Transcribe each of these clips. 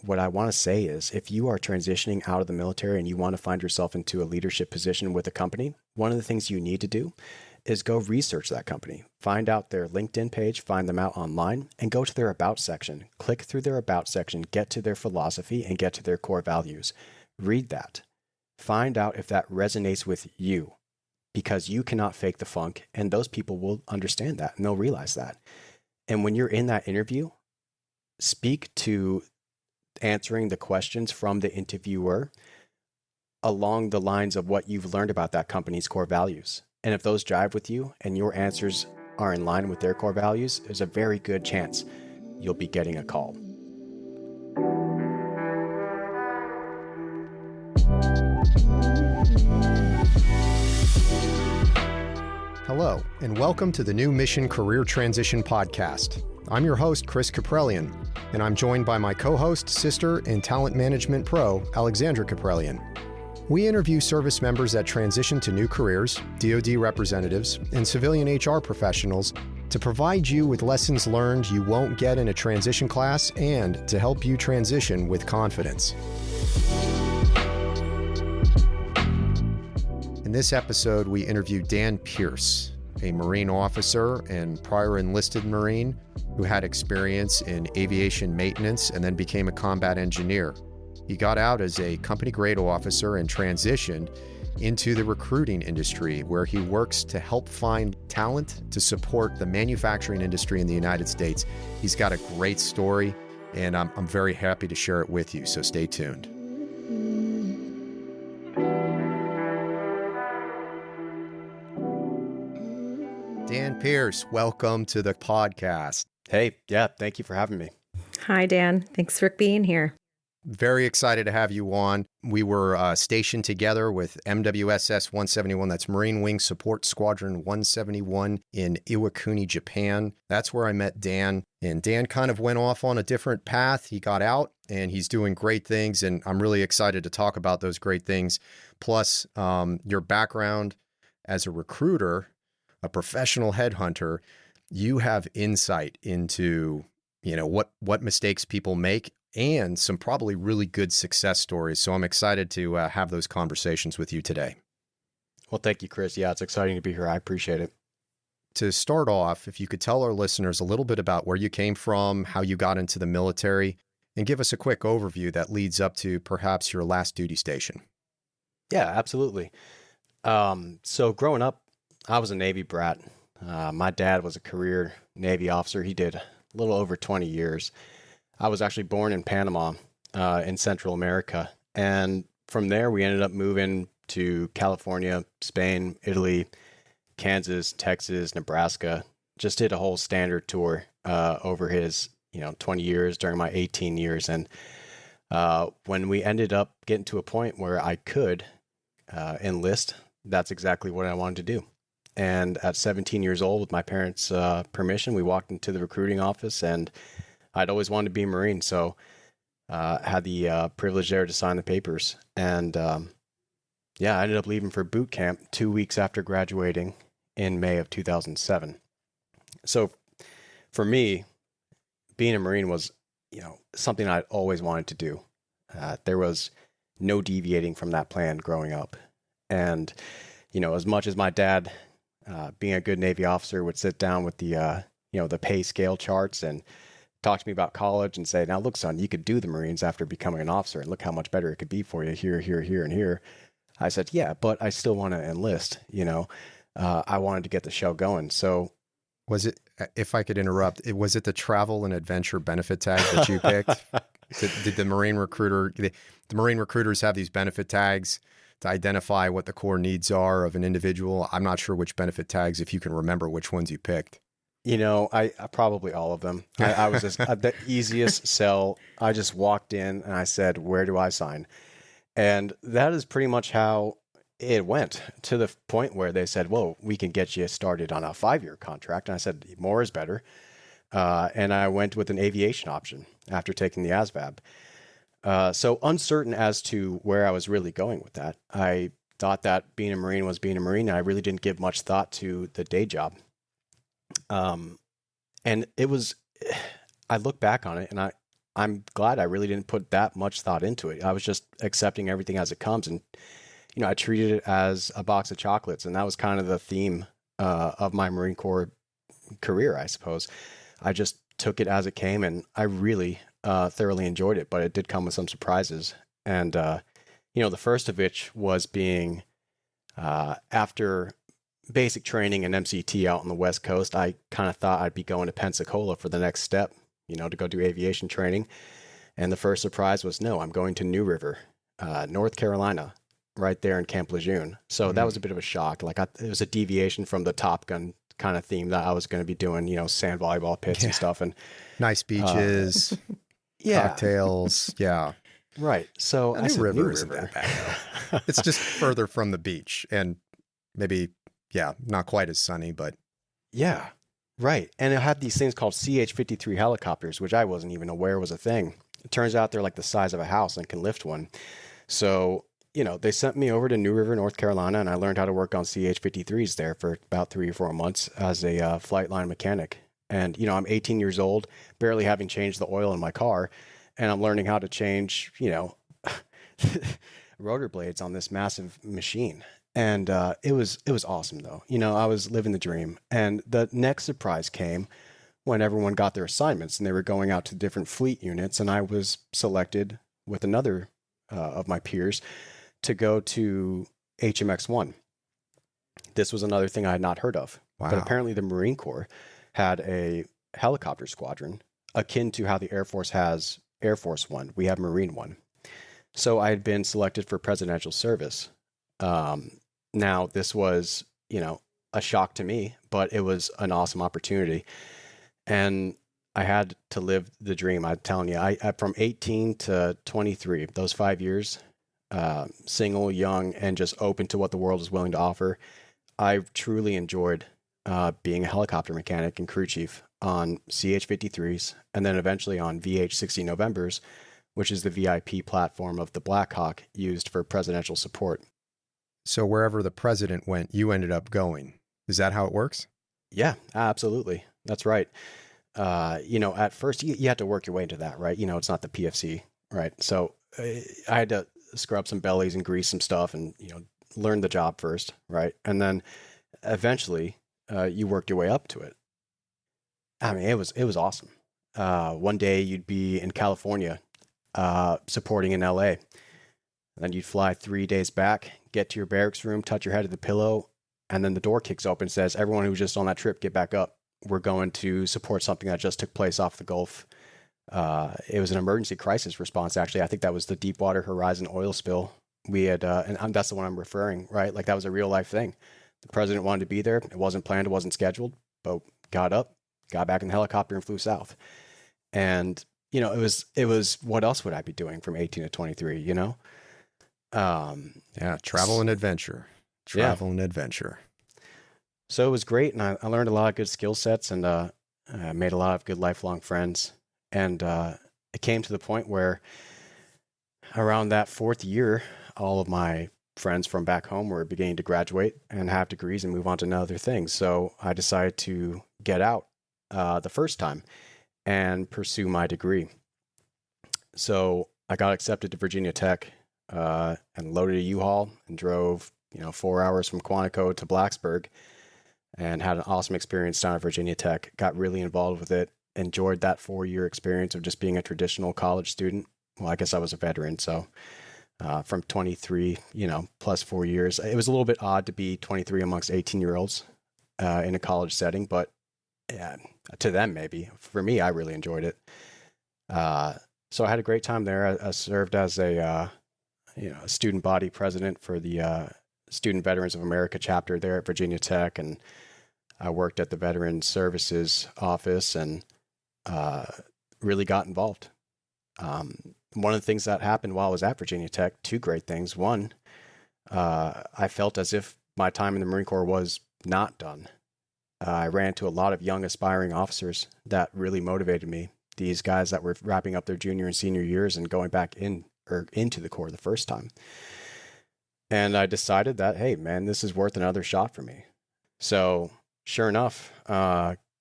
what I want to say is if you are transitioning out of the military and you want to find yourself into a leadership position with a company, one of the things you need to do is go research that company, find out their LinkedIn page, find them out online, and go to their About section. Click through their About section, get to their philosophy, and get to their core values. Read that. Find out if that resonates with you, because you cannot fake the funk, and those people will understand that, and they'll realize that. And when you're in that interview, speak to answering the questions from the interviewer along the lines of what you've learned about that company's core values. And if those jive with you and your answers are in line with their core values, there's a very good chance you'll be getting a call. Hello, and welcome to the New Mission Career Transition Podcast. I'm your host, Chris Caprellian, and I'm joined by my co-host, sister, and talent management pro, Alexandra Caprellian. We interview service members that transition to new careers, DoD representatives, and civilian HR professionals to provide you with lessons learned you won't get in a transition class and to help you transition with confidence. In this episode, we interviewed Dan Pierce, a Marine officer and prior enlisted Marine who had experience in aviation maintenance and then became a combat engineer. He got out as a company-grade officer and transitioned into the recruiting industry, where he works to help find talent to support the manufacturing industry in the United States. He's got a great story, and I'm very happy to share it with you, so stay tuned. Dan Pierce, welcome to the podcast. Hey, yeah, thank you for having me. Hi, Dan. Thanks for being here. Very excited to have you on. We were stationed together with MWSS 171, that's Marine Wing Support Squadron 171 in Iwakuni, Japan. That's where I met Dan. And Dan kind of went off on a different path. He got out and he's doing great things. And I'm really excited to talk about those great things. Plus, your background as a recruiter, a professional headhunter, you have insight into, what mistakes people make and some probably really good success stories. So I'm excited to have those conversations with you today. Well, thank you, Chris. Yeah, it's exciting to be here. I appreciate it. To start off, if you could tell our listeners a little bit about where you came from, how you got into the military, and give us a quick overview that leads up to perhaps your last duty station. Yeah, absolutely. So growing up, I was a Navy brat. My dad was a career Navy officer. He did a little over 20 years. I was actually born in Panama, in Central America. And from there, we ended up moving to California, Spain, Italy, Kansas, Texas, Nebraska. Just did a whole standard tour over his 20 years during my 18 years. And when we ended up getting to a point where I could enlist, that's exactly what I wanted to do. And at 17 years old, with my parents' permission, we walked into the recruiting office, and I'd always wanted to be a Marine, so had the privilege there to sign the papers. And I ended up leaving for boot camp 2 weeks after graduating in May of 2007. So for me, being a Marine was, something I'd always wanted to do. There was no deviating from that plan growing up. And, as much as my dad, being a good Navy officer, would sit down with the pay scale charts and talk to me about college and say, now look, son, you could do the Marines after becoming an officer, and look how much better it could be for you here, here, here, and here. I said, yeah, but I still want to enlist. I wanted to get the show going. So was it, if I could interrupt, was it the travel and adventure benefit tag that you picked? Did the Marine recruiter, the Marine recruiters have these benefit tags to identify what the core needs are of an individual? I'm not sure which benefit tags, if you can remember which ones you picked. I probably all of them. I was just the easiest sell. I just walked in and I said, where do I sign? And that is pretty much how it went, to the point where they said, well, we can get you started on a 5-year contract. And I said, more is better. And I went with an aviation option after taking the ASVAB. So uncertain as to where I was really going with that. I thought that being a Marine was being a Marine, and I really didn't give much thought to the day job. And it was, I look back on it and I'm glad I really didn't put that much thought into it. I was just accepting everything as it comes. And, I treated it as a box of chocolates. And that was kind of the theme of my Marine Corps career, I suppose. I just took it as it came, and I really thoroughly enjoyed it, but it did come with some surprises. And, the first of which was being after basic training and MCT out on the West Coast, I kind of thought I'd be going to Pensacola for the next step, to go do aviation training. And the first surprise was, no, I'm going to New River, North Carolina, right there in Camp Lejeune. So that was a bit of a shock. Like it was a deviation from the Top Gun kind of theme that I was going to be doing, sand volleyball pits and stuff. And nice beaches, cocktails. Yeah. Right. So New River isn't that bad, though. It's just further from the beach and maybe, not quite as sunny, but. Yeah. Right. And it had these things called CH-53 helicopters, which I wasn't even aware was a thing. It turns out they're like the size of a house and can lift one. So, they sent me over to New River, North Carolina, and I learned how to work on CH-53s there for about 3 or 4 months as a flight line mechanic. And, I'm 18 years old, barely having changed the oil in my car, and I'm learning how to change, rotor blades on this massive machine. And it was awesome, though. I was living the dream. And the next surprise came when everyone got their assignments and they were going out to different fleet units. And I was selected with another of my peers to go to HMX-1. This was another thing I had not heard of. Wow. But apparently the Marine Corps had a helicopter squadron akin to how the Air Force has Air Force One. We have Marine One. So I had been selected for presidential service. Now, this was, a shock to me, but it was an awesome opportunity. And I had to live the dream. I'm telling you, I from 18 to 23, those 5 years, single, young, and just open to what the world is willing to offer, I truly enjoyed being a helicopter mechanic and crew chief on CH-53s, and then eventually on VH-60 Novembers, which is the VIP platform of the Black Hawk used for presidential support. So wherever the president went, you ended up going. Is that how it works? Yeah, absolutely. That's right. At first you had to work your way into that, right? It's not the PFC, right? So I had to scrub some bellies and grease some stuff and, learn the job first, right? And then eventually you worked your way up to it. I mean, it was awesome. One day you'd be in California supporting in LA. Then you'd fly 3 days back, get to your barracks room, touch your head to the pillow, and then the door kicks open and says, everyone who was just on that trip, get back up. We're going to support something that just took place off the Gulf. It was an emergency crisis response, actually. I think that was the Deepwater Horizon oil spill. We had, and that's the one I'm referring, right? Like that was a real life thing. The president wanted to be there. It wasn't planned. It wasn't scheduled, but got up, got back in the helicopter and flew south. And, it was, what else would I be doing from 18 to 23, Travel and adventure. Travel and adventure. So it was great, and I learned a lot of good skill sets, and I made a lot of good lifelong friends. And it came to the point where around that 4th year, all of my friends from back home were beginning to graduate and have degrees and move on to other things. So I decided to get out the first time and pursue my degree. So I got accepted to Virginia Tech and loaded a U-Haul and drove, 4 hours from Quantico to Blacksburg and had an awesome experience down at Virginia Tech. Got really involved with it. Enjoyed that 4-year experience of just being a traditional college student. Well, I guess I was a veteran, so from 23, plus 4 years. It was a little bit odd to be 23 amongst 18-year-olds in a college setting, but yeah, to them maybe. For me, I really enjoyed it. So I had a great time there. I served as a student body president for the Student Veterans of America chapter there at Virginia Tech, and I worked at the Veterans Services office and really got involved. One of the things that happened while I was at Virginia Tech, 2 great things. One, I felt as if my time in the Marine Corps was not done. I ran into a lot of young aspiring officers that really motivated me. These guys that were wrapping up their junior and senior years and going back into the Corps the first time. And I decided that, hey, man, this is worth another shot for me. So sure enough,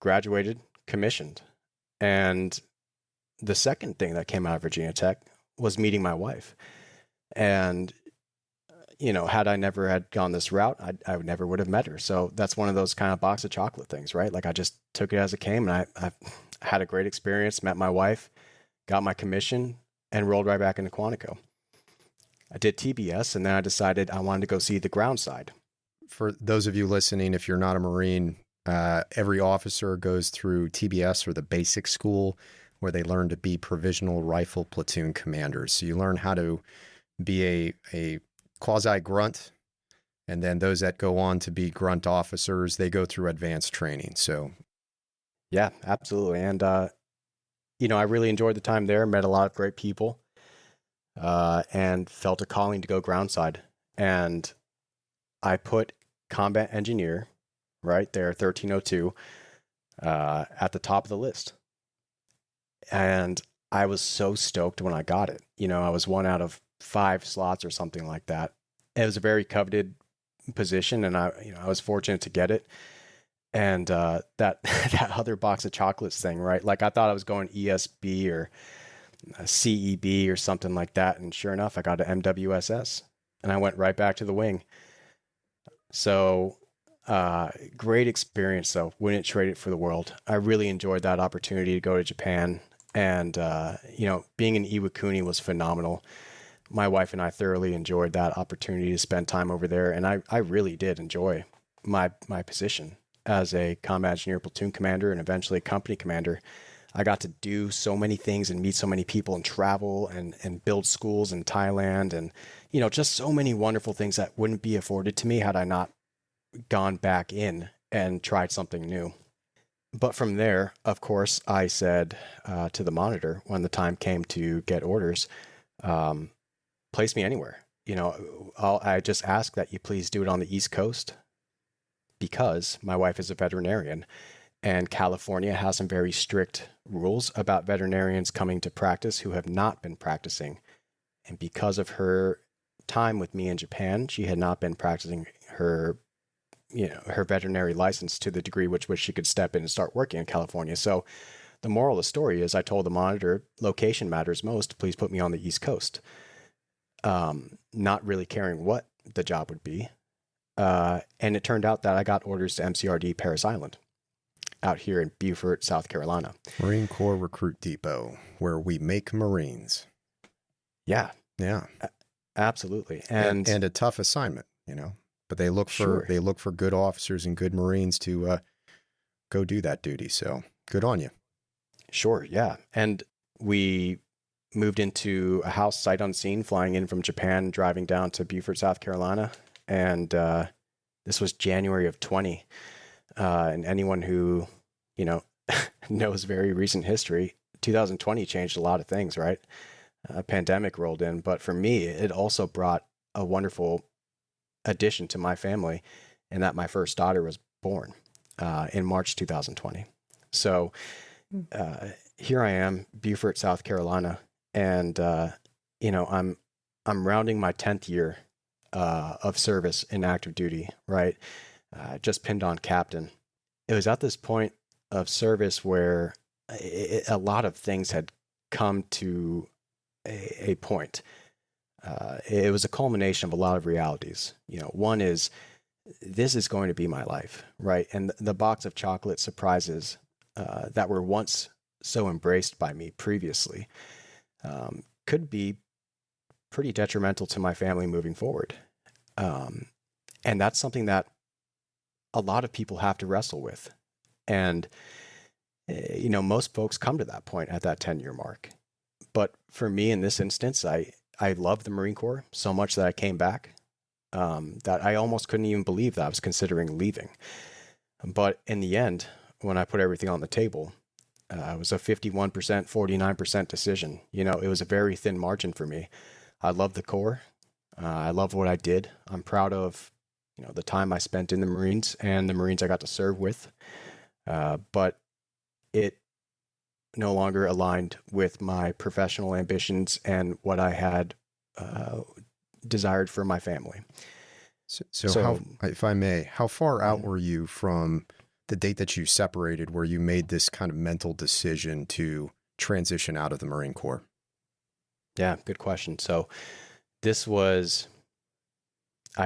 graduated, commissioned. And the second thing that came out of Virginia Tech was meeting my wife. And, had I never had gone this route, I never would have met her. So that's one of those kind of box of chocolate things, right? Like I just took it as it came, and I had a great experience, met my wife, got my commission, and rolled right back into Quantico. I did TBS, and then I decided I wanted to go see the ground side. For those of you listening, if you're not a Marine, every officer goes through TBS, or the basic school, where they learn to be provisional rifle platoon commanders. So you learn how to be a quasi grunt, and then those that go on to be grunt officers, they go through advanced training. So yeah, absolutely. And, I really enjoyed the time there, met a lot of great people, and felt a calling to go ground side. And I put combat engineer right there, 1302, at the top of the list. And I was so stoked when I got it. I was one out of 5 slots or something like that. It was a very coveted position, and I was fortunate to get it. And that that other box of chocolates thing, right? Like I thought I was going ESB or CEB or something like that, and sure enough, I got an MWSS, and I went right back to the wing. So great experience, though. Wouldn't trade it for the world. I really enjoyed that opportunity to go to Japan, and being in Iwakuni was phenomenal. My wife and I thoroughly enjoyed that opportunity to spend time over there, and I really did enjoy my position as a combat engineer platoon commander and eventually company commander. I got to do so many things and meet so many people and travel and build schools in Thailand, and just so many wonderful things that wouldn't be afforded to me had I not gone back in and tried something new. But from there, of course, I said to the monitor when the time came to get orders, place me anywhere. I just ask that you please do it on the East Coast, because my wife is a veterinarian, and California has some very strict rules about veterinarians coming to practice who have not been practicing. And because of her time with me in Japan, she had not been practicing her veterinary license to the degree which she could step in and start working in California. So the moral of the story is I told the monitor, location matters most. Please put me on the East Coast. Not really caring what the job would be. And it turned out that I got orders to MCRD Paris Island out here in Beaufort, South Carolina. Marine Corps Recruit Depot, where we make Marines. Yeah. Yeah. Absolutely. And a tough assignment, but they look for good officers and good Marines to go do that duty. So good on you. Sure. Yeah. And we moved into a house sight unseen, flying in from Japan, driving down to Beaufort, South Carolina. And this was January of 20. And anyone who, knows very recent history, 2020 changed a lot of things, right? A pandemic rolled in. But for me, it also brought a wonderful addition to my family, and that my first daughter was born in March 2020. So here I am, Beaufort, South Carolina, and I'm rounding my 10th year of service in active duty, right? Just pinned on captain. It was at this point of service where a lot of things had come to a point. It was a culmination of a lot of realities. One is, this is going to be my life, right? And the box of chocolate surprises that were once so embraced by me previously could be pretty detrimental to my family moving forward. And that's something that a lot of people have to wrestle with. And, most folks come to that point at that 10-year mark. But for me, in this instance, I love the Marine Corps so much that I came back, that I almost couldn't even believe that I was considering leaving. But in the end, when I put everything on the table, it was a 51%, 49% decision. It was a very thin margin for me. I love the Corps. I love what I did. I'm proud of, the time I spent in the Marines and the Marines I got to serve with. But it no longer aligned with my professional ambitions and what I had desired for my family. So how, if I may, how far out were you from the date that you separated where you made this kind of mental decision to transition out of the Marine Corps? Yeah, good question. So I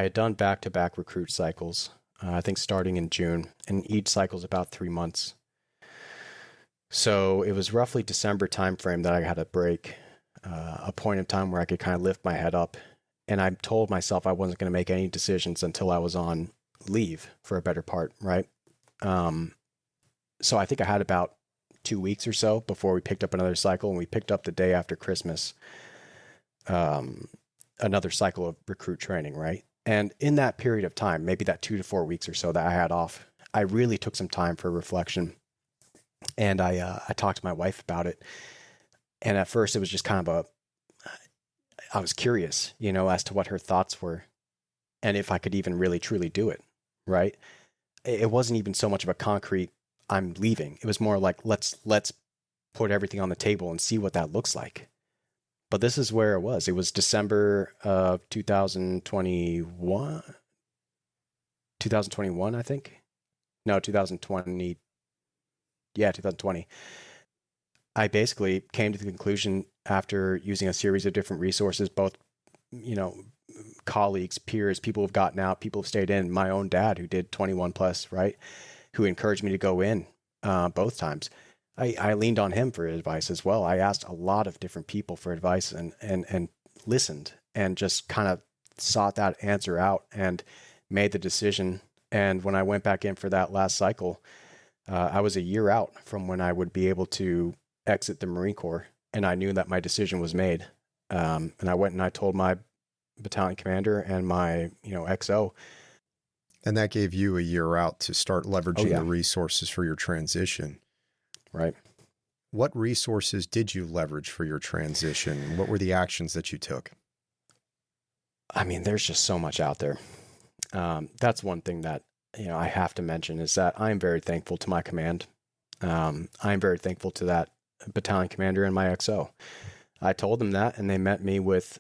had done back-to-back recruit cycles, I think starting in June, and each cycle is about 3 months. So it was roughly December timeframe that I had a break, a point of time where I could kind of lift my head up. And I told myself I wasn't going to make any decisions until I was on leave for a better part, right? So I think I had about 2 weeks or so before we picked up another cycle, and we picked up the day after Christmas, another cycle of recruit training, right? And in that period of time, maybe that 2 to 4 weeks or so that I had off, I really took some time for reflection. And I talked to my wife about it. And at first it was just kind of I was curious, as to what her thoughts were and if I could even really truly do it, right? It wasn't even so much of a concrete, I'm leaving. It was more like, let's put everything on the table and see what that looks like. But this is where it was. It was December of 2021, I think. No, 2020. Yeah, 2020. I basically came to the conclusion after using a series of different resources, both, colleagues, peers, people who've gotten out, people who've stayed in, my own dad who did 21 plus, right? Who encouraged me to go in both times. I leaned on him for advice as well. I asked a lot of different people for advice and listened and just kind of sought that answer out and made the decision. And when I went back in for that last cycle, I was a year out from when I would be able to exit the Marine Corps. And I knew that my decision was made. And I went and I told my battalion commander and my, XO. And that gave you a year out to start leveraging yeah. the resources for your transition. Right. What resources did you leverage for your transition? What were the actions that you took? I mean, there's just so much out there. That's one thing that, I have to mention is that I'm very thankful to my command. I'm very thankful to that battalion commander and my XO. I told them that, and they met me with,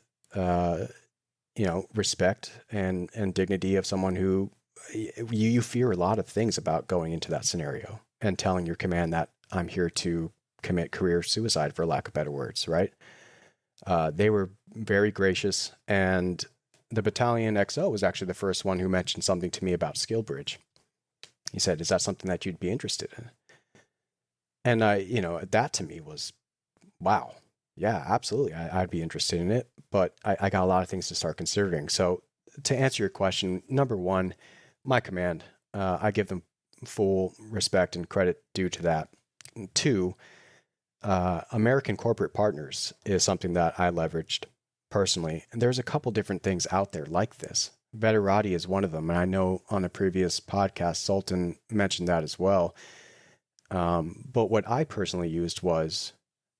respect and dignity of someone who you fear a lot of things about going into that scenario and telling your command that I'm here to commit career suicide, for lack of better words, right? They were very gracious, and the battalion XO was actually the first one who mentioned something to me about SkillBridge. He said, "Is that something that you'd be interested in?" And that to me was, wow, yeah, absolutely. I'd be interested in it, but I got a lot of things to start considering. So to answer your question, number one, my command, I give them full respect and credit due to that. And two, American corporate partners is something that I leveraged personally. And there's a couple different things out there like this. Veterati is one of them. And I know on a previous podcast, Sultan mentioned that as well. But what I personally used was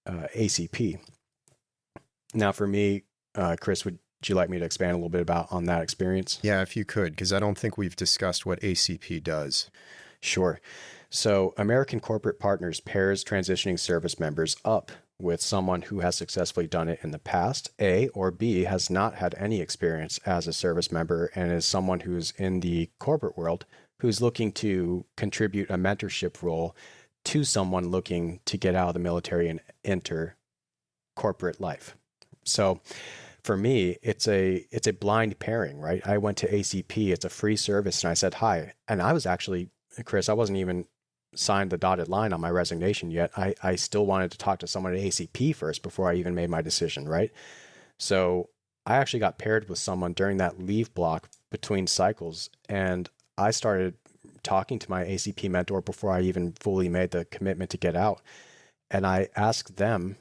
ACP. Now for me, Chris, would you like me to expand a little bit on that experience? Yeah, if you could, because I don't think we've discussed what ACP does. Sure. So American Corporate Partners pairs transitioning service members up with someone who has successfully done it in the past, A, or B, has not had any experience as a service member and is someone who's in the corporate world who's looking to contribute a mentorship role to someone looking to get out of the military and enter corporate life. So for me, it's a blind pairing, right? I went to ACP, it's a free service, and I said hi. And I was actually, Chris, I wasn't even signed the dotted line on my resignation yet. I still wanted to talk to someone at ACP first before I even made my decision, right? So I actually got paired with someone during that leave block between cycles, and I started talking to my ACP mentor before I even fully made the commitment to get out. And I asked them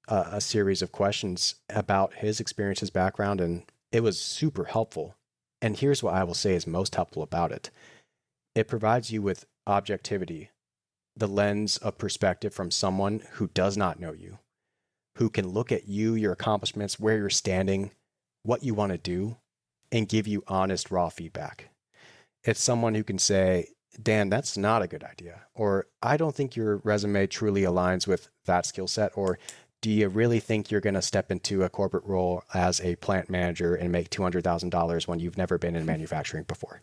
a series of questions about his experience, his background, and it was super helpful. And here's what I will say is most helpful about it. It provides you with objectivity, the lens of perspective from someone who does not know you, who can look at you, your accomplishments, where you're standing, what you want to do, and give you honest, raw feedback. It's someone who can say, Dan, that's not a good idea. Or I don't think your resume truly aligns with that skill set. Or do you really think you're going to step into a corporate role as a plant manager and make $200,000 when you've never been in manufacturing before?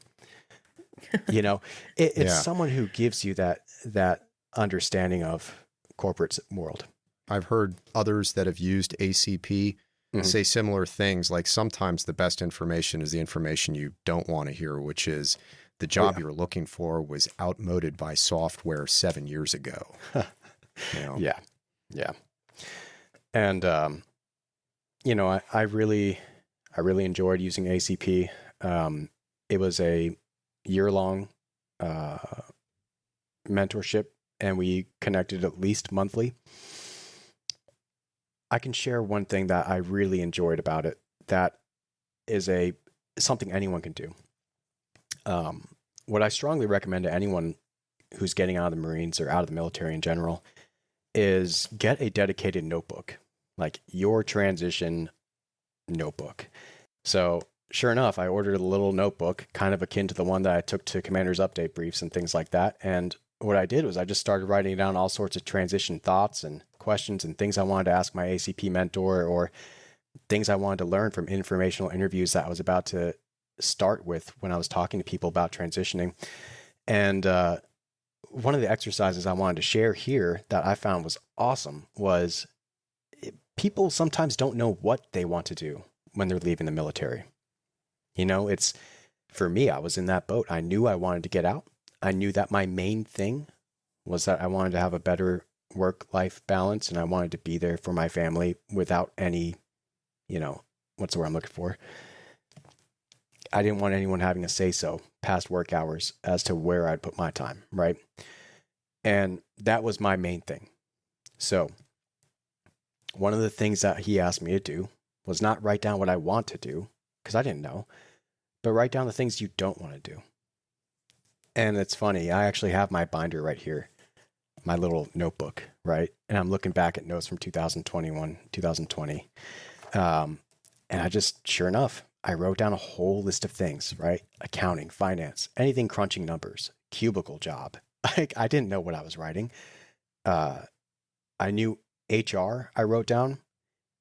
It's someone who gives you that understanding of corporate world. I've heard others that have used ACP say similar things. Like sometimes the best information is the information you don't want to hear, which is the job you're looking for was outmoded by software 7 years ago. Yeah. Yeah. And, I really enjoyed using ACP. It was a year-long mentorship, and we connected at least monthly. I can share one thing that I really enjoyed about it that is something anyone can do. What I strongly recommend to anyone who's getting out of the Marines or out of the military in general is get a dedicated notebook, like your transition notebook. So sure enough, I ordered a little notebook kind of akin to the one that I took to commander's update briefs and things like that. And what I did was I just started writing down all sorts of transition thoughts and questions and things I wanted to ask my ACP mentor, or things I wanted to learn from informational interviews that I was about to start with when I was talking to people about transitioning. And one of the exercises I wanted to share here that I found was awesome was people sometimes don't know what they want to do when they're leaving the military. It's, for me, I was in that boat. I knew I wanted to get out. I knew that my main thing was that I wanted to have a better work-life balance, and I wanted to be there for my family without any, what's the word I'm looking for? I didn't want anyone having a say-so past work hours as to where I'd put my time, right? And that was my main thing. So one of the things that he asked me to do was not write down what I want to do, because I didn't know, but write down the things you don't want to do. And it's funny, I actually have my binder right here, my little notebook, right? And I'm looking back at notes from 2021, 2020. And I just, sure enough, I wrote down a whole list of things, right? Accounting, finance, anything crunching numbers, cubicle job. I didn't know what I was writing. I knew HR I wrote down,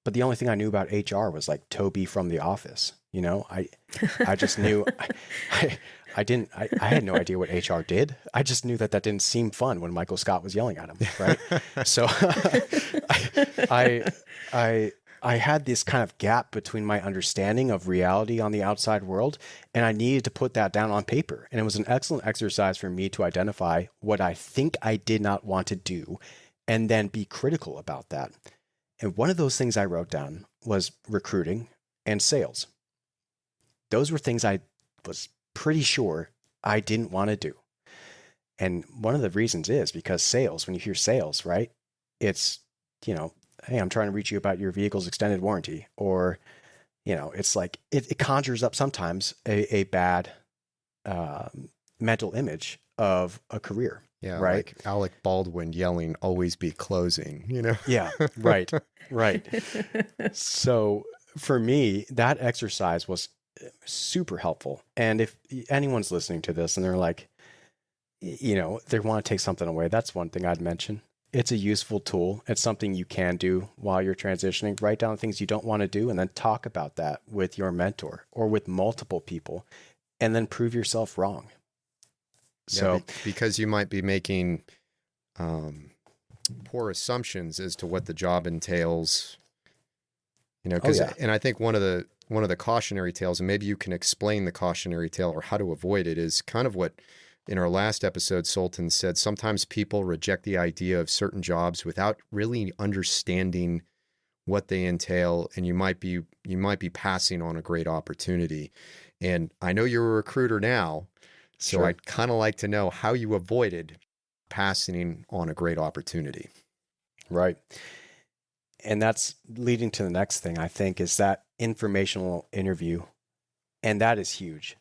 but the only thing I knew about HR was like Toby from The Office. I just knew I had no idea what HR did. I just knew that didn't seem fun when Michael Scott was yelling at him, right? So I had this kind of gap between my understanding of reality on the outside world, and I needed to put that down on paper. And it was an excellent exercise for me to identify what I think I did not want to do and then be critical about that. And one of those things I wrote down was recruiting and sales. Those were things I was pretty sure I didn't want to do. And one of the reasons is because sales, when you hear sales, right, it's, hey, I'm trying to reach you about your vehicle's extended warranty. Or, it's like, it conjures up sometimes a bad mental image of a career. Yeah, right. Like Alec Baldwin yelling, "Always be closing," Yeah, right. So for me, that exercise was super helpful. And if anyone's listening to this and they're like, they want to take something away, that's one thing I'd mention. It's a useful tool. It's something you can do while you're transitioning. Write down things you don't want to do and then talk about that with your mentor or with multiple people, and then prove yourself wrong. So, because you might be making poor assumptions as to what the job entails, and I think one of the cautionary tales, and maybe you can explain the cautionary tale or how to avoid it, is kind of what in our last episode, Sultan said, sometimes people reject the idea of certain jobs without really understanding what they entail, and you might be passing on a great opportunity. And I know you're a recruiter now, so sure. I'd kind of like to know how you avoided passing on a great opportunity. Right. And that's leading to the next thing, I think, is that informational interview. And that is huge.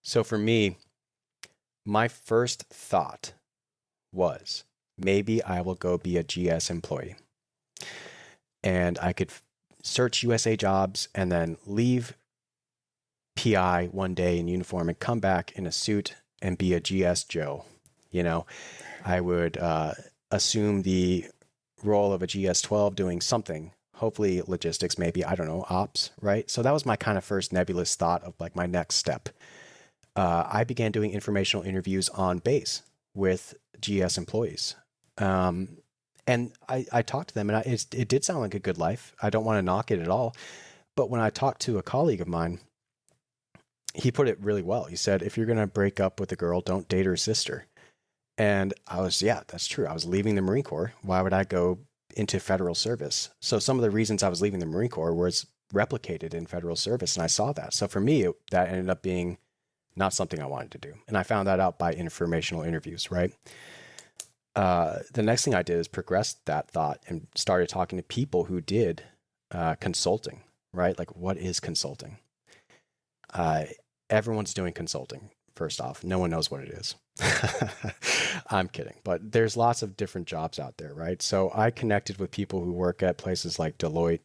So for me, my first thought was, maybe I will go be a GS employee. And I could search USA jobs and then leave PI one day in uniform and come back in a suit and be a GS Joe. I would assume the role of a GS-12 doing something, hopefully logistics, maybe, I don't know, ops, right? So that was my kind of first nebulous thought of like my next step. I began doing informational interviews on base with GS employees. And And I talked to them, and it did sound like a good life. I don't want to knock it at all. But when I talked to a colleague of mine, he put it really well. He said, if you're going to break up with a girl, don't date her sister. And yeah, that's true. I was leaving the Marine Corps. Why would I go into federal service? So some of the reasons I was leaving the Marine Corps was replicated in federal service. And I saw that. So for me, that ended up being not something I wanted to do. And I found that out by informational interviews, right? The next thing I did is progress that thought and started talking to people who did consulting, right? Like, what is consulting? Everyone's doing consulting. First off, no one knows what it is. I'm kidding, but there's lots of different jobs out there, right? So I connected with people who work at places like Deloitte.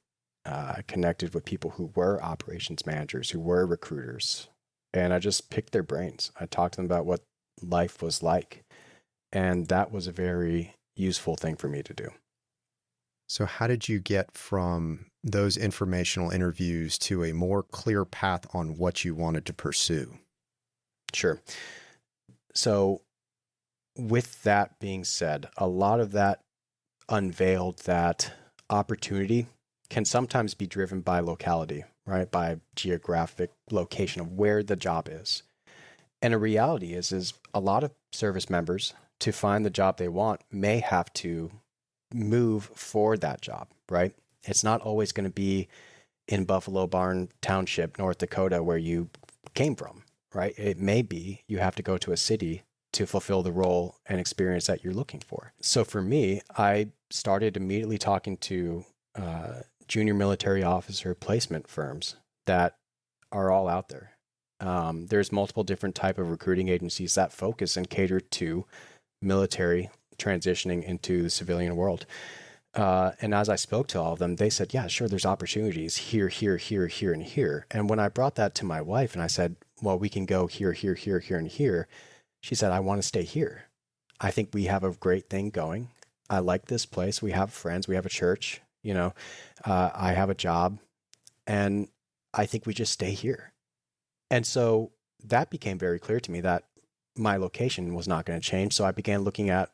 I connected with people who were operations managers, who were recruiters, and I just picked their brains. I talked to them about what life was like. And that was a very useful thing for me to do. So how did you get from those informational interviews to a more clear path on what you wanted to pursue? Sure. So with that being said, a lot of that unveiled that opportunity can sometimes be driven by locality, right? By geographic location of where the job is. And a reality is a lot of service members, to find the job they want, may have to move for that job, right? It's not always going to be in Buffalo Barn Township, North Dakota, where you came from, right? It may be you have to go to a city to fulfill the role and experience that you're looking for. So for me, I started immediately talking to junior military officer placement firms that are all out there. There's multiple different type of recruiting agencies that focus and cater to military transitioning into the civilian world. And as I spoke to all of them, they said, yeah, sure, there's opportunities here, here, here, here, and here. And when I brought that to my wife and I said, well, we can go here, here, here, here, and here, she said, I want to stay here. I think we have a great thing going. I like this place. We have friends. We have a church. I have a job. And I think we just stay here. And so that became very clear to me that my location was not going to change. So I began looking at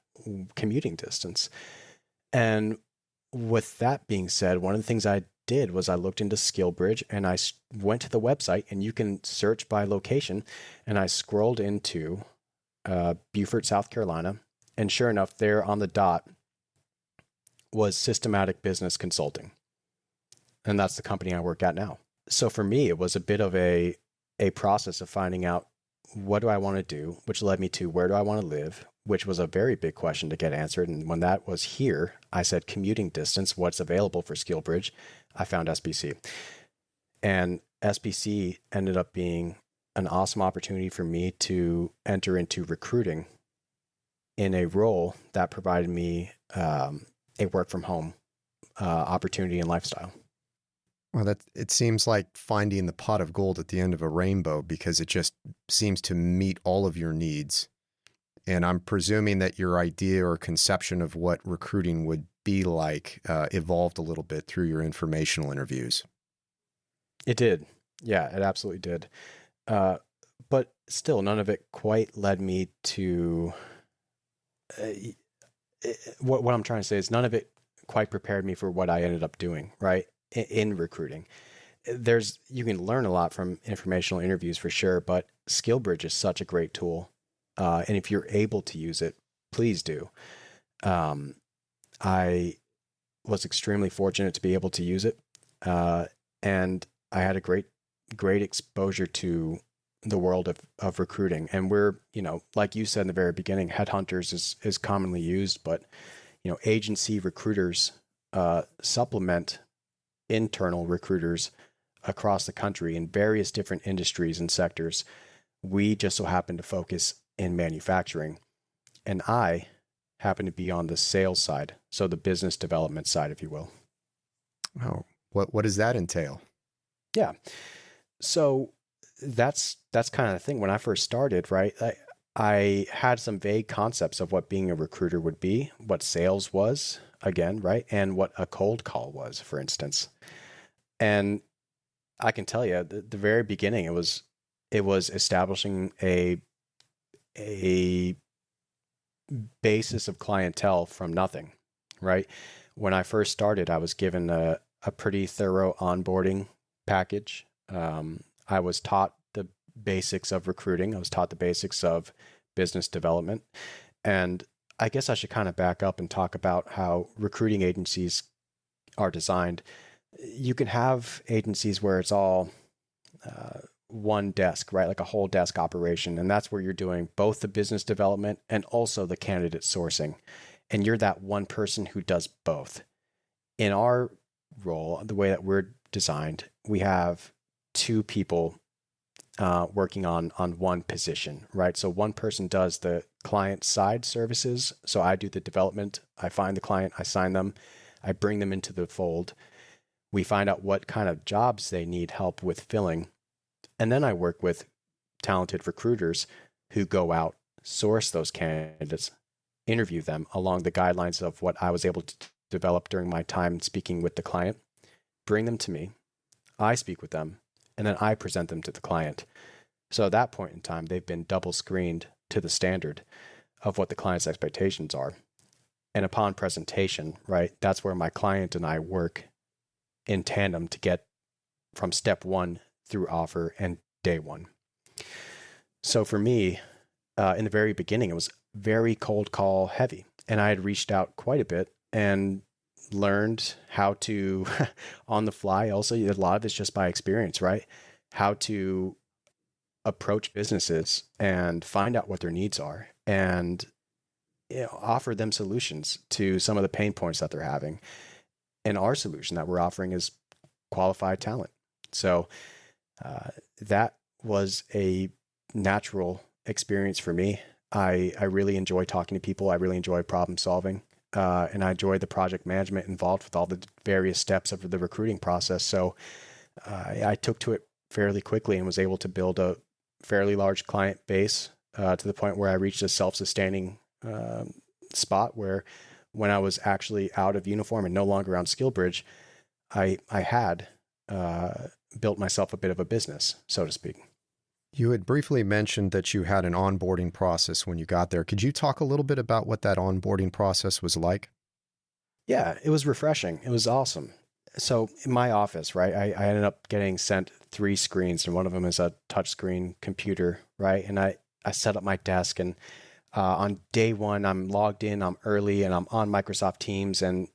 commuting distance. And with that being said, one of the things I did was I looked into SkillBridge and I went to the website, and you can search by location. And I scrolled into Beaufort, South Carolina. And sure enough, there on the dot was Systematic Business Consulting. And that's the company I work at now. So for me, it was a bit of a process of finding out, what do I want to do, which led me to where do I want to live, which was a very big question to get answered. And when that was here, I said commuting distance, what's available for SkillBridge? I found SBC. And SBC ended up being an awesome opportunity for me to enter into recruiting in a role that provided me a work from home opportunity and lifestyle. Well, it seems like finding the pot of gold at the end of a rainbow, because it just seems to meet all of your needs. And I'm presuming that your idea or conception of what recruiting would be like evolved a little bit through your informational interviews. It did. Yeah, it absolutely did. But still, none of it quite led me to what I'm trying to say is none of it quite prepared me for what I ended up doing, right? In recruiting. You can learn a lot from informational interviews for sure, but SkillBridge is such a great tool. And if you're able to use it, please do. I was extremely fortunate to be able to use it. And I had a great exposure to the world of recruiting. And we're, like you said in the very beginning, headhunters is commonly used, but, agency recruiters supplement internal recruiters across the country in various different industries and sectors. We just so happen to focus in manufacturing, and I happen to be on the sales side, so the business development side, if you will. Oh, what does that entail? Yeah, so that's kind of the thing. When I first started, right, I had some vague concepts of what being a recruiter would be, what sales was, again, right, and what a cold call was, for instance. And I can tell you, the very beginning, it was establishing a basis of clientele from nothing, right? When I first started, I was given a pretty thorough onboarding package. I was taught the basics of recruiting. I was taught the basics of business development. And I guess I should kind of back up and talk about how recruiting agencies are designed. You can have agencies where it's all one desk, right? Like a whole desk operation. And that's where you're doing both the business development and also the candidate sourcing. And you're that one person who does both. In our role, the way that we're designed, we have two people working on one position, right? So one person does the client side services. So I do the development. I find the client, I sign them, I bring them into the fold. We find out what kind of jobs they need help with filling. And then I work with talented recruiters who go out, source those candidates, interview them along the guidelines of what I was able to develop during my time speaking with the client, bring them to me, I speak with them, and then I present them to the client. So at that point in time, they've been double screened to the standard of what the client's expectations are. And upon presentation, right, that's where my client and I work in tandem to get from step one through offer and day one. So for me, in the very beginning, it was very cold call heavy. And I had reached out quite a bit and learned how to, on the fly, also, a lot of it's just by experience, right? How to approach businesses and find out what their needs are and offer them solutions to some of the pain points that they're having. And our solution that we're offering is qualified talent. So that was a natural experience for me. I really enjoy talking to people. I really enjoy problem solving. And I enjoy the project management involved with all the various steps of the recruiting process. So I took to it fairly quickly and was able to build a fairly large client base to the point where I reached a self-sustaining spot where when I was actually out of uniform and no longer on SkillBridge, I had built myself a bit of a business, so to speak. You had briefly mentioned that you had an onboarding process when you got there. Could you talk a little bit about what that onboarding process was like? Yeah, it was refreshing. It was awesome. So in my office, right, I ended up getting sent 3 screens, and one of them is a touchscreen computer, right? And I set up my desk, and on day one, I'm logged in, I'm early, and I'm on Microsoft Teams. And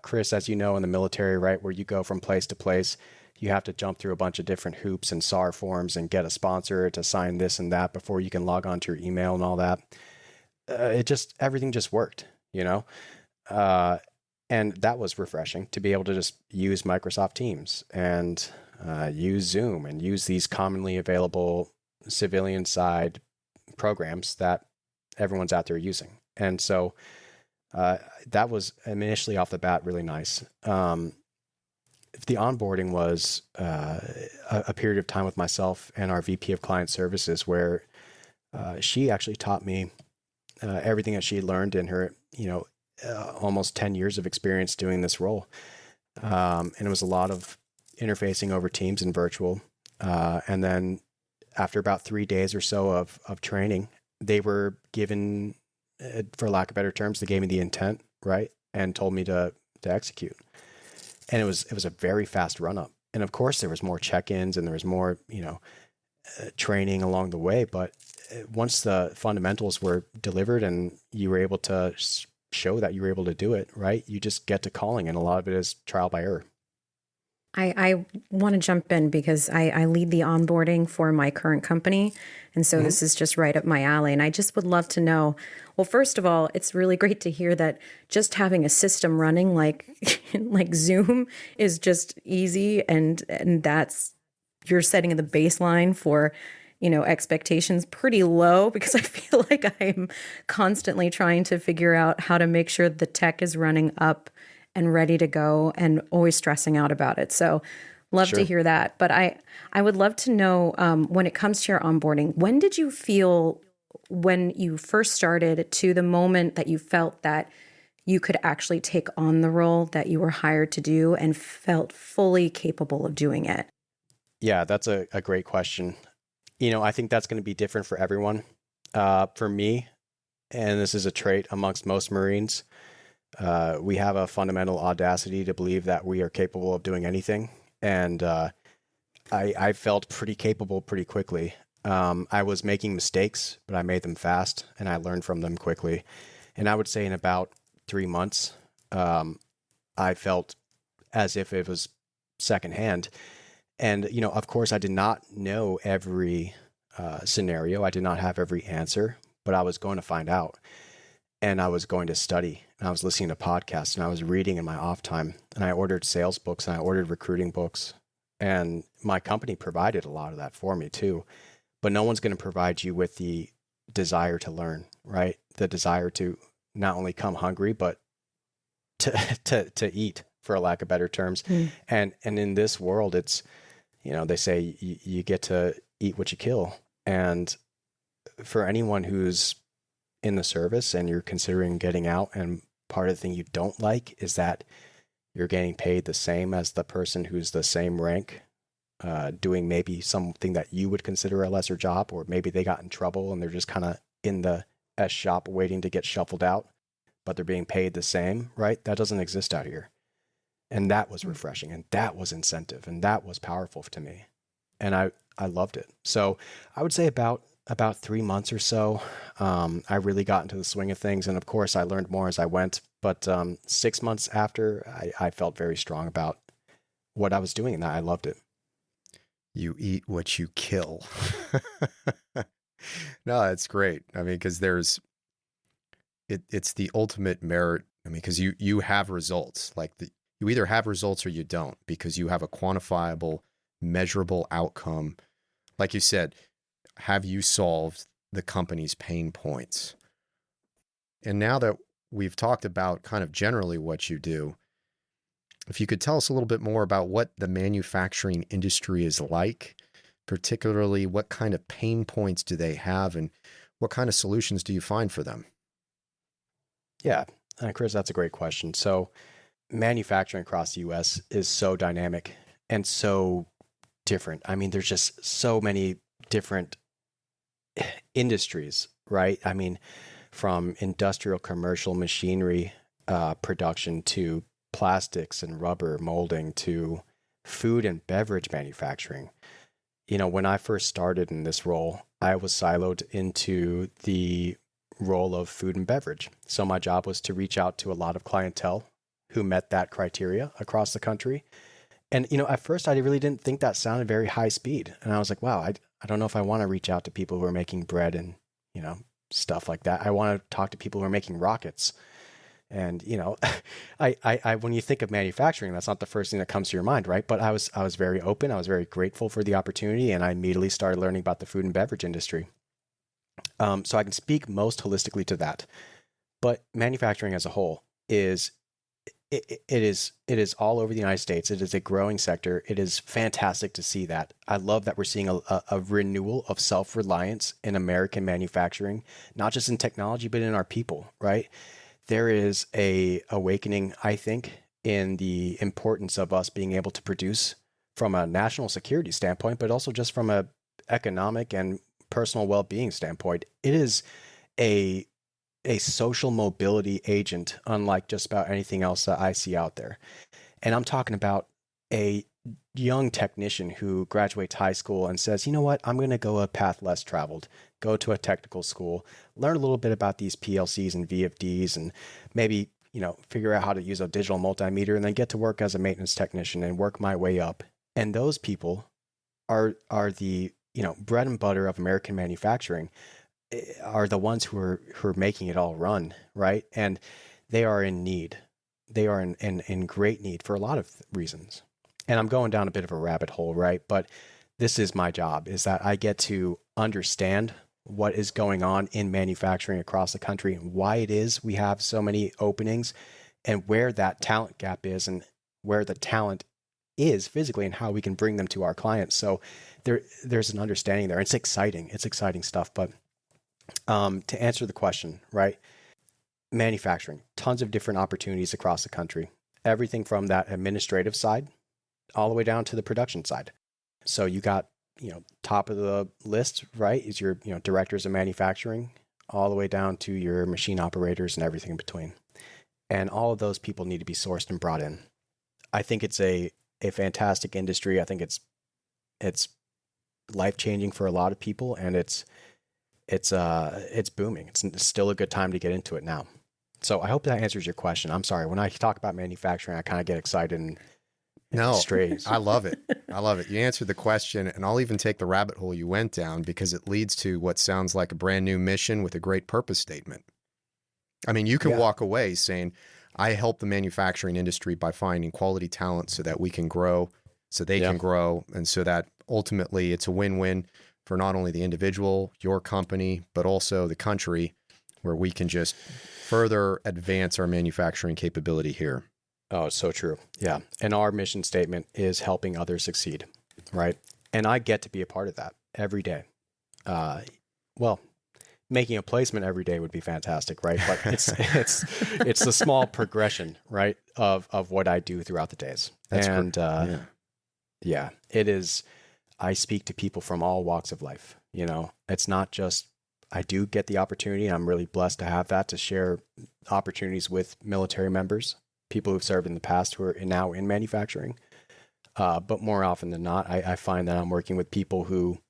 Chris, as you know, in the military, right, where you go from place to place, you have to jump through a bunch of different hoops and SAR forms and get a sponsor to sign this and that before you can log on to your email and all that. Everything just worked, you know? And that was refreshing to be able to just use Microsoft Teams and use Zoom and use these commonly available civilian side programs that everyone's out there using. And so that was initially off the bat really nice. The onboarding was a period of time with myself and our VP of Client Services where she actually taught me everything that she learned in her, almost 10 years of experience doing this role. And it was a lot of interfacing over Teams and virtual. And then after about 3 days or so of training, they were given, for lack of better terms, they gave me the intent, right? And told me to execute. And it was a very fast run up. And of course, there was more check-ins and there was more, training along the way. But once the fundamentals were delivered and you were able to show that you were able to do it, right, you just get to calling. And a lot of it is trial by error. I want to jump in because I lead the onboarding for my current company. And so this is just right up my alley. And I just would love to know, well, first of all, it's really great to hear that just having a system running like Zoom is just easy. And that's, you're setting the baseline for, expectations pretty low, because I feel like I'm constantly trying to figure out how to make sure the tech is running up and ready to go and always stressing out about it. So love to hear that. But I would love to know, when it comes to your onboarding, when did you feel when you first started to the moment that you felt that you could actually take on the role that you were hired to do and felt fully capable of doing it? Yeah, that's a great question. I think that's going to be different for everyone. For me, and this is a trait amongst most Marines, We have a fundamental audacity to believe that we are capable of doing anything. And I felt pretty capable pretty quickly. I was making mistakes, but I made them fast and I learned from them quickly. And I would say in about 3 months, I felt as if it was secondhand. And, of course, I did not know every scenario. I did not have every answer, but I was going to find out. And I was going to study. And I was listening to podcasts and I was reading in my off time. And I ordered sales books and I ordered recruiting books. And my company provided a lot of that for me too. But no one's going to provide you with the desire to learn, right? The desire to not only come hungry, but to eat, for a lack of better terms. And in this world, it's, they say you get to eat what you kill. And for anyone who's in the service and you're considering getting out, and part of the thing you don't like is that you're getting paid the same as the person who's the same rank, doing maybe something that you would consider a lesser job, or maybe they got in trouble and they're just kind of in the S shop waiting to get shuffled out, but they're being paid the same, right? That doesn't exist out here. And that was refreshing, and that was incentive, and that was powerful to me. And I loved it. So I would say about 3 months or so, I really got into the swing of things. And of course, I learned more as I went. But 6 months after, I felt very strong about what I was doing, and I loved it. You eat what you kill. No, it's great. I mean, because it's the ultimate merit. I mean, because you have results. You either have results or you don't, because you have a quantifiable, measurable outcome. Like you said, have you solved the company's pain points? And now that we've talked about kind of generally what you do, if you could tell us a little bit more about what the manufacturing industry is like, particularly what kind of pain points do they have and what kind of solutions do you find for them? Yeah, Chris, that's a great question. So manufacturing across the U.S. is so dynamic and so different. I mean, there's just so many different industries, right? I mean, from industrial commercial machinery production to plastics and rubber molding to food and beverage manufacturing. When I first started in this role, I was siloed into the role of food and beverage. So my job was to reach out to a lot of clientele who met that criteria across the country. And, at first I really didn't think that sounded very high speed. And I was like, wow, I don't know if I want to reach out to people who are making bread and, stuff like that. I want to talk to people who are making rockets. And, I when you think of manufacturing, that's not the first thing that comes to your mind, right? But I was very open. I was very grateful for the opportunity, and I immediately started learning about the food and beverage industry. So I can speak most holistically to that. But manufacturing as a whole is all over the United States. It is a growing sector. It is fantastic to see that. I love that we're seeing a renewal of self-reliance in American manufacturing, not just in technology, but in our people, right? There is a awakening, I think, in the importance of us being able to produce from a national security standpoint, but also just from a economic and personal well-being standpoint. It is a social mobility agent, unlike just about anything else that I see out there. And I'm talking about a young technician who graduates high school and says, you know what, I'm going to go a path less traveled, go to a technical school, learn a little bit about these PLCs and VFDs, and maybe, figure out how to use a digital multimeter, and then get to work as a maintenance technician and work my way up. And those people are the, bread and butter of American manufacturing, are the ones who are making it all run, right? And they are in need. They are in great need for a lot of reasons. And I'm going down a bit of a rabbit hole, right? But this is my job, is that I get to understand what is going on in manufacturing across the country and why it is we have so many openings, and where that talent gap is, and where the talent is physically, and how we can bring them to our clients. So there's an understanding there. It's exciting. It's exciting stuff. But to answer the question, right? Manufacturing, tons of different opportunities across the country. Everything from that administrative side all the way down to the production side. So you got, top of the list, right, is your, directors of manufacturing, all the way down to your machine operators and everything in between. And all of those people need to be sourced and brought in. I think it's a fantastic industry. I think it's life-changing for a lot of people, and it's booming. It's still a good time to get into it now. So I hope that answers your question. I'm sorry. When I talk about manufacturing, I kind of get excited and No, strays. I love it. I love it. You answered the question, and I'll even take the rabbit hole you went down because it leads to what sounds like a brand new mission with a great purpose statement. I mean, you can walk away saying, I help the manufacturing industry by finding quality talent so that we can grow, so they can grow, and so that ultimately it's a win-win for not only the individual, your company, but also the country, where we can just further advance our manufacturing capability here. Oh, it's so true. Yeah. And our mission statement is helping others succeed, right? And I get to be a part of that every day. Well, making a placement every day would be fantastic, right? But it's the small progression, right, of what I do throughout the days. That's and yeah, it is. I speak to people from all walks of life. You know, it's not just, I do get the opportunity, and I'm really blessed to have that, to share opportunities with military members, people who've served in the past who are now in manufacturing. But more often than not, I find that I'm working with people who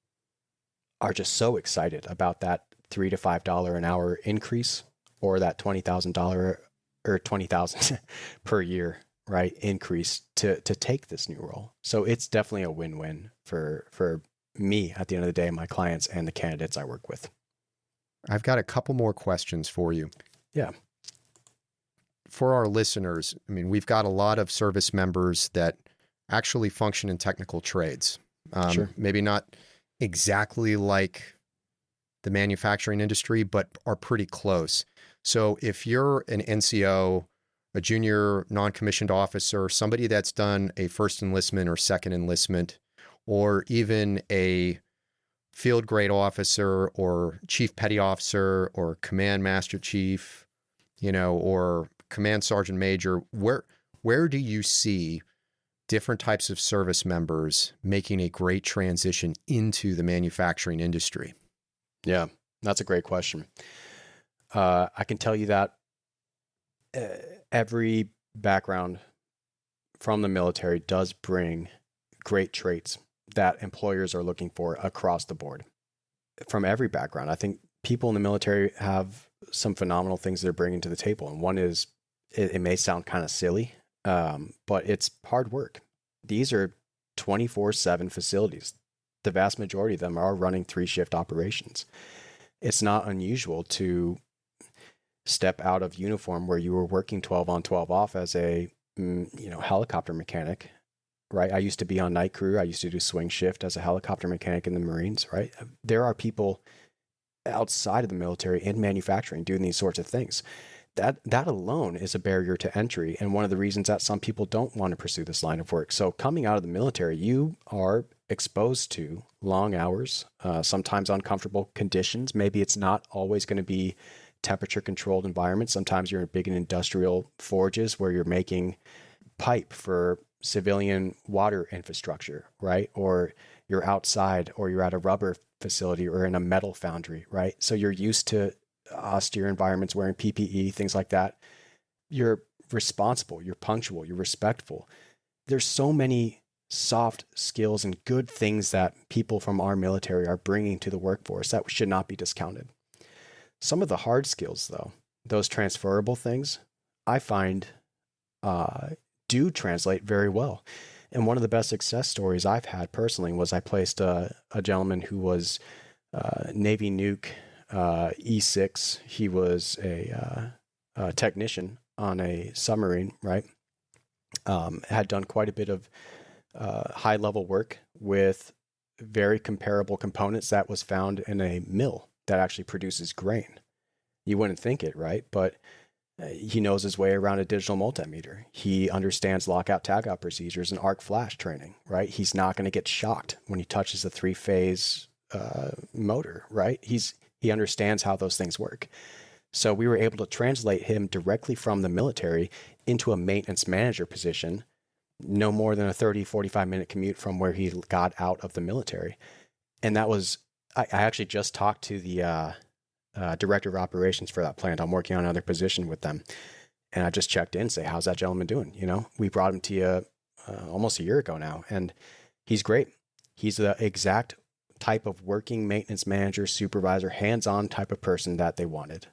are just so excited about that $3 to $5 an hour increase, or that $20,000 or $20,000 per year, right, increase to take this new role. So it's definitely a win-win for me at the end of the day, my clients, and the candidates I work with. I've got a couple more questions for you. Yeah. For our listeners, I mean, we've got a lot of service members that actually function in technical trades. Sure. Maybe not exactly like the manufacturing industry, but are pretty close. So if you're an NCO, a junior non-commissioned officer, somebody that's done a first enlistment or second enlistment, or even a field grade officer or chief petty officer or command master chief, or command sergeant major, where do you see different types of service members making a great transition into the manufacturing industry? Yeah, that's a great question. I can tell you that every background from the military does bring great traits that employers are looking for across the board. From every background, I think people in the military have some phenomenal things they're bringing to the table. And one is, it may sound kind of silly, but it's hard work. These are 24/7 facilities. The vast majority of them are running 3-shift operations. It's not unusual to step out of uniform where you were working 12 on 12 off as a helicopter mechanic, right? I used to be on night crew. I used to do swing shift as a helicopter mechanic in the Marines, right? There are people outside of the military in manufacturing doing these sorts of things. That alone is a barrier to entry, and one of the reasons that some people don't want to pursue this line of work. So coming out of the military, you are exposed to long hours, sometimes uncomfortable conditions. Maybe it's not always going to be temperature controlled environments. Sometimes you're in big industrial forges where you're making pipe for civilian water infrastructure, right? Or you're outside, or you're at a rubber facility or in a metal foundry, right? So you're used to austere environments, wearing PPE, things like that. You're responsible, you're punctual, you're respectful. There's so many soft skills and good things that people from our military are bringing to the workforce that should not be discounted. Some of the hard skills, though, those transferable things, I find do translate very well. And one of the best success stories I've had personally was I placed a gentleman who was Navy nuke E6. He was a technician on a submarine, right? Had done quite a bit of high level work with very comparable components that was found in a mill that actually produces grain. You wouldn't think it, right? But he knows his way around a digital multimeter. He understands lockout tagout procedures and arc flash training, right? He's not going to get shocked when he touches a 3-phase motor, right? He understands how those things work. So we were able to translate him directly from the military into a maintenance manager position, no more than a 30-45 minute commute from where he got out of the military. And that was, I actually just talked to the director of operations for that plant. I'm working on another position with them. And I just checked in, say, how's that gentleman doing? You know, we brought him to you almost a year ago now, and he's great. He's the exact type of working maintenance manager, supervisor, hands-on type of person that they wanted.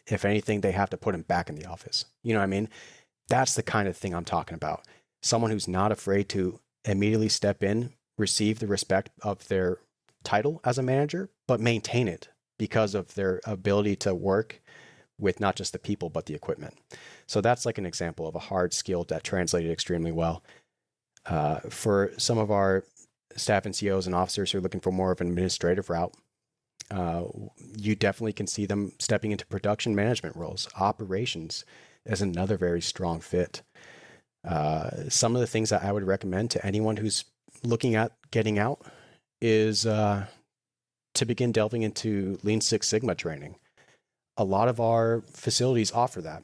If anything, they have to put him back in the office. You know what I mean? That's the kind of thing I'm talking about. Someone who's not afraid to immediately step in, receive the respect of their title as a manager, but maintain it because of their ability to work with not just the people, but the equipment. So that's like an example of a hard skill that translated extremely well. For some of our staff and COs and officers who are looking for more of an administrative route, you definitely can see them stepping into production management roles. Operations is another very strong fit. Some of the things that I would recommend to anyone who's looking at getting out is to begin delving into Lean Six Sigma training. A lot of our facilities offer that.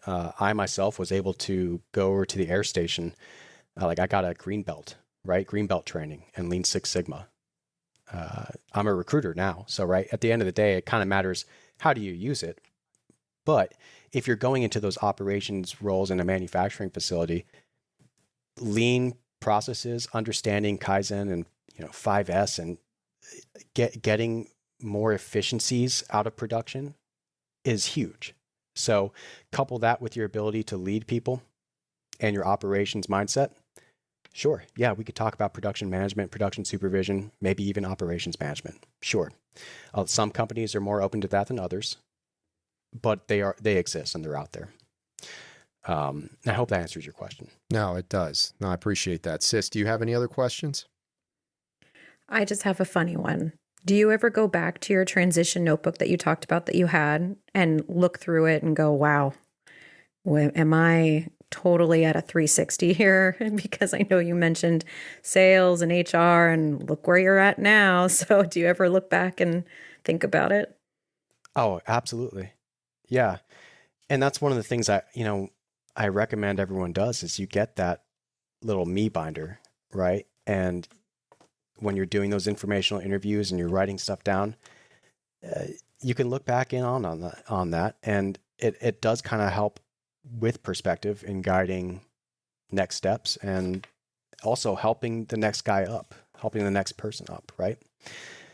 I myself was able to go over to the air station. I got a green belt, right? Green belt training and Lean Six Sigma. I'm a recruiter now. So, right, at the end of the day, it kind of matters how do you use it. But if you're going into those operations roles in a manufacturing facility, lean processes, understanding Kaizen and 5S and getting more efficiencies out of production is huge. So couple that with your ability to lead people and your operations mindset. Sure. Yeah, we could talk about production management, production supervision, maybe even operations management. Sure. Some companies are more open to that than others, but they exist and they're out there. I hope that answers your question. No, it does. No, I appreciate that. Sis, do you have any other questions? I just have a funny one. Do you ever go back to your transition notebook that you talked about that you had and look through it and go, wow, am I totally at a 360 here? Because I know you mentioned sales and HR and look where you're at now. So do you ever look back and think about it? Oh, absolutely. Yeah. And that's one of the things I recommend everyone does is you get that little me binder, right? And when you're doing those informational interviews and you're writing stuff down, you can look back in on that. And it does kind of help with perspective in guiding next steps and also helping the next guy up, helping the next person up, right?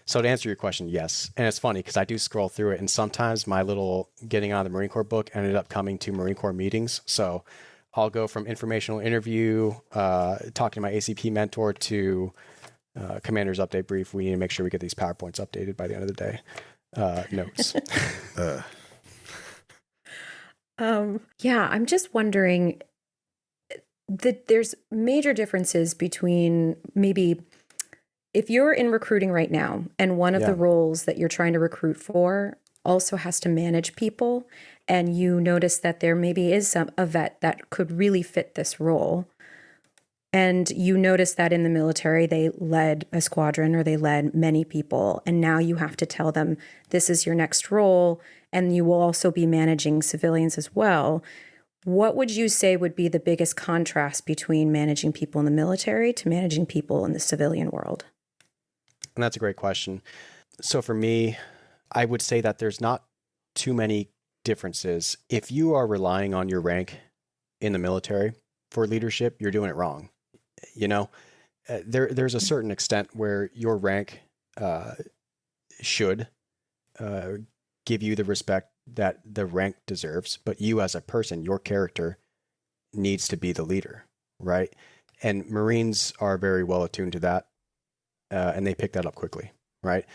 So to answer your question, yes. And it's funny because I do scroll through it and sometimes my little getting out of the Marine Corps book ended up coming to Marine Corps meetings. So I'll go from informational interview, talking to my ACP mentor to commander's update brief. We need to make sure we get these PowerPoints updated by the end of the day. Notes. Yeah, I'm just wondering that there's major differences between maybe if you're in recruiting right now and one of the roles that you're trying to recruit for also has to manage people and you notice that there maybe is a vet that could really fit this role. And you notice that in the military, they led a squadron or they led many people. And now you have to tell them this is your next role. And you will also be managing civilians as well. What would you say would be the biggest contrast between managing people in the military to managing people in the civilian world? And that's a great question. So for me, I would say that there's not too many differences. If you are relying on your rank in the military for leadership, you're doing it wrong. There's a certain extent where your rank should give you the respect that the rank deserves, but you as a person, your character needs to be the leader, right? And Marines are very well attuned to that, and they pick that up quickly, right?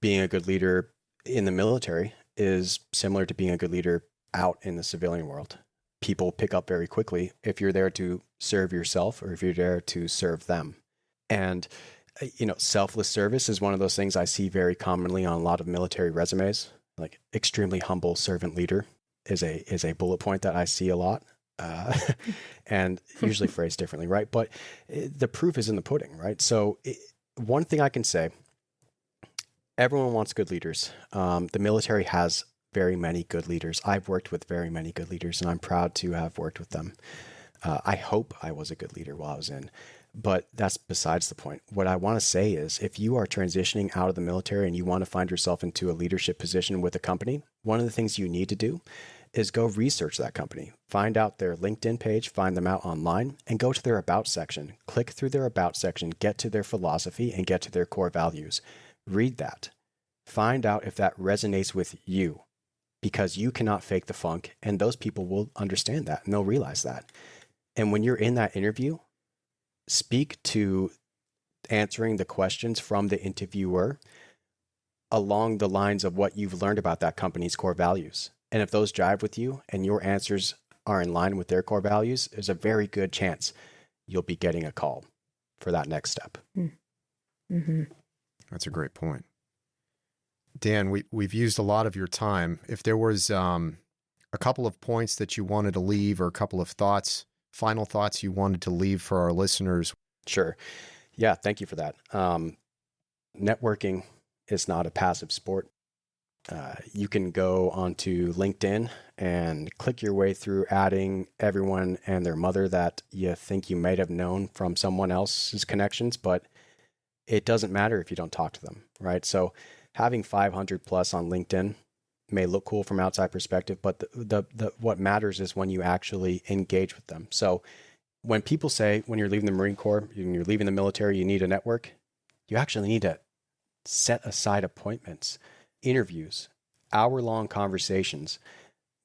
Being a good leader in the military is similar to being a good leader out in the civilian world. People pick up very quickly if you're there to serve yourself or if you're there to serve them. And, selfless service is one of those things I see very commonly on a lot of military resumes. Like extremely humble servant leader is a bullet point that I see a lot, and usually phrased differently, right? But the proof is in the pudding, right? So one thing I can say, everyone wants good leaders. The military has very many good leaders. I've worked with very many good leaders, and I'm proud to have worked with them. I hope I was a good leader while I was in. But that's besides the point. What I want to say is if you are transitioning out of the military and you want to find yourself into a leadership position with a company, one of the things you need to do is go research that company. Find out their LinkedIn page, find them out online, and go to their About section. Click through their About section, get to their philosophy, and get to their core values. Read that. Find out if that resonates with you, because you cannot fake the funk, and those people will understand that, and they'll realize that. And when you're in that interview, speak to answering the questions from the interviewer along the lines of what you've learned about that company's core values. And if those jive with you and your answers are in line with their core values, there's a very good chance you'll be getting a call for that next step. Mm-hmm. That's a great point. Dan, we've used a lot of your time. If there was a couple of points that you wanted to leave, or a couple of thoughts, final thoughts you wanted to leave for our listeners. Sure. Yeah, thank you for that. Networking is not a passive sport. You can go onto LinkedIn and click your way through adding everyone and their mother that you think you might have known from someone else's connections, but it doesn't matter if you don't talk to them, right? So having 500 plus on LinkedIn may look cool from outside perspective, but the what matters is when you actually engage with them. So when people say when you're leaving the Marine Corps, when you're leaving the military, you need a network, you actually need to set aside appointments, interviews, hour-long conversations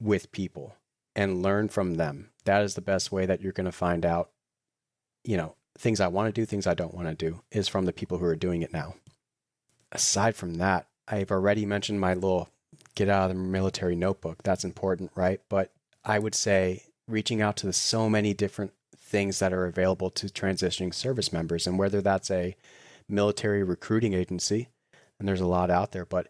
with people and learn from them. That is the best way that you're going to find out, things I want to do, things I don't want to do, is from the people who are doing it now. Aside from that, I've already mentioned my little get out of the military notebook. That's important, right? But I would say reaching out to so many different things that are available to transitioning service members, and whether that's a military recruiting agency, and there's a lot out there, but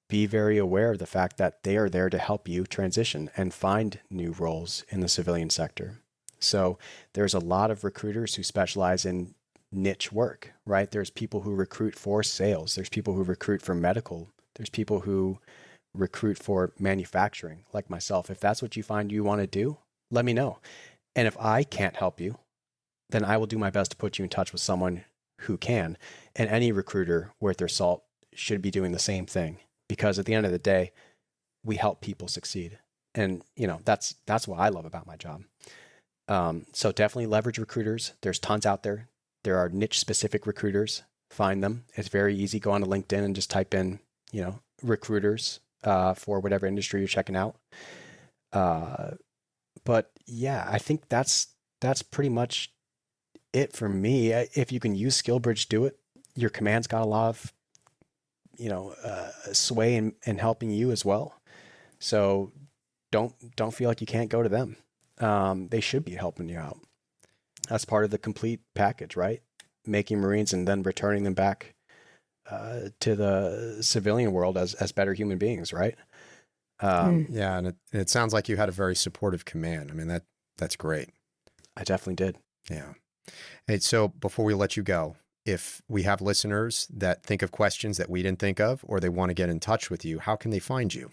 be very aware of the fact that they are there to help you transition and find new roles in the civilian sector. So there's a lot of recruiters who specialize in niche work, right? There's people who recruit for sales. There's people who recruit for medical. There's people who recruit for manufacturing, like myself. If that's what you find you want to do, let me know. And if I can't help you, then I will do my best to put you in touch with someone who can. And any recruiter worth their salt should be doing the same thing, because at the end of the day, we help people succeed. And, that's what I love about my job. So definitely leverage recruiters. There's tons out there. There are niche specific recruiters. Find them. It's very easy. Go on to LinkedIn and just type in, recruiters for whatever industry you're checking out. But yeah, I think that's pretty much it for me. If you can use SkillBridge, do it. Your command's got a lot of, sway in helping you as well. So don't feel like you can't go to them. They should be helping you out. That's part of the complete package, right? Making Marines and then returning them back to the civilian world as better human beings, right? Yeah, and it sounds like you had a very supportive command. I mean, that's great. I definitely did. Yeah. Hey, so before we let you go, if we have listeners that think of questions that we didn't think of, or they want to get in touch with you, how can they find you?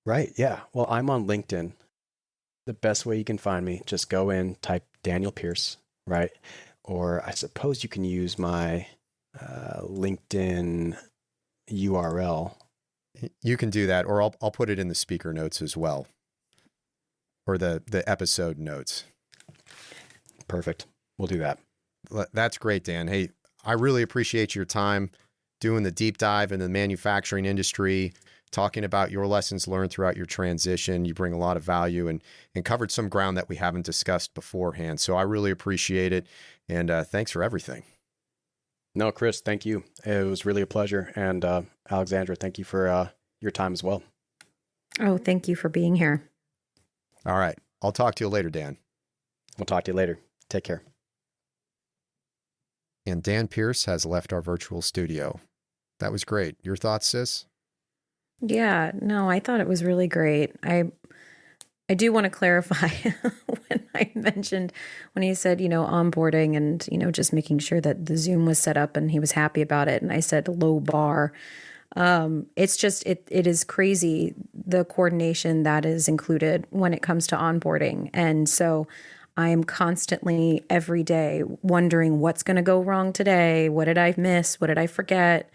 Right. Yeah. Well, I'm on LinkedIn. The best way you can find me, just go in, type Daniel Pierce, right? Or I suppose you can use my LinkedIn URL. You can do that, or I'll put it in the speaker notes as well, or the episode notes. Perfect. We'll do that. That's great, Dan. Hey, I really appreciate your time doing the deep dive into the manufacturing industry, talking about your lessons learned throughout your transition. You bring a lot of value and covered some ground that we haven't discussed beforehand. So I really appreciate it. And thanks for everything. No, Chris, thank you. It was really a pleasure. And Alexandra, thank you for your time as well. Oh, thank you for being here. All right. I'll talk to you later, Dan. We'll talk to you later. Take care. And Dan Pierce has left our virtual studio. That was great. Your thoughts, sis? Yeah, no, I thought it was really great. I do want to clarify when I mentioned, when he said, onboarding and, just making sure that the Zoom was set up and he was happy about it. And I said low bar. It's just, it is crazy, the coordination that is included when it comes to onboarding. And so I am constantly every day wondering what's going to go wrong today. What did I miss? What did I forget?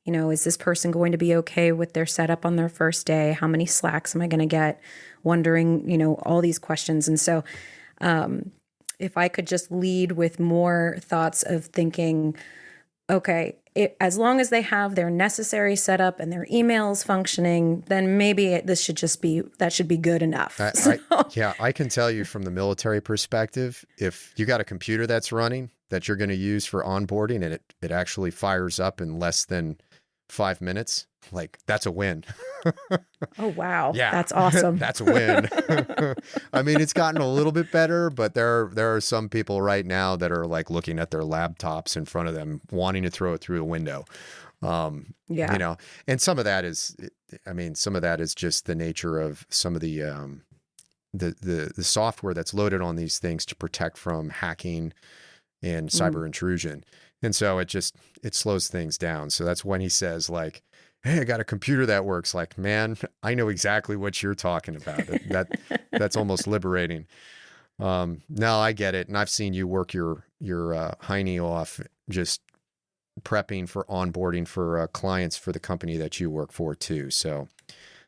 You know, is this person going to be okay with their setup on their first day? How many slacks am I going to get? Wondering, you know, all these questions. And so if I could just lead with more thoughts of thinking, okay, as long as they have their necessary setup and their emails functioning, then maybe that should be good enough. I can tell you from the military perspective, if you got a computer that's running that you're going to use for onboarding and it actually fires up in less than 5 minutes, like that's a win. Oh, wow. Yeah. That's awesome. That's a win. I mean, it's gotten a little bit better, but there are some people right now that are like looking at their laptops in front of them, wanting to throw it through the window. You know, and some of that is just the nature of some of the software that's loaded on these things to protect from hacking and cyber intrusion. And so it slows things down. So that's when he says like, hey, I got a computer that works. Like, man, I know exactly what you're talking about. That's almost liberating. No, I get it. And I've seen you work your hiney off just prepping for onboarding for clients for the company that you work for too. So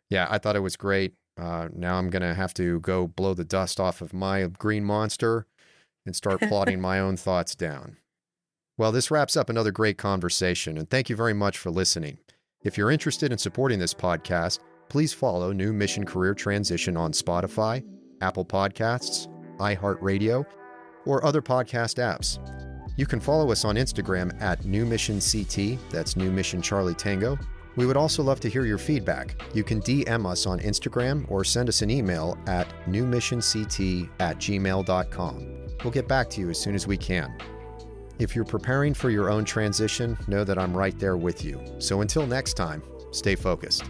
yeah, I thought it was great. Now I'm going to have to go blow the dust off of my green monster and start plotting my own thoughts down. Well, this wraps up another great conversation, and thank you very much for listening. If you're interested in supporting this podcast, please follow New Mission Career Transition on Spotify, Apple Podcasts, iHeartRadio, or other podcast apps. You can follow us on Instagram at New Mission CT, that's New Mission Charlie Tango. We would also love to hear your feedback. You can DM us on Instagram or send us an email at newmissionct@gmail.com. We'll get back to you as soon as we can. If you're preparing for your own transition, know that I'm right there with you. So until next time, stay focused.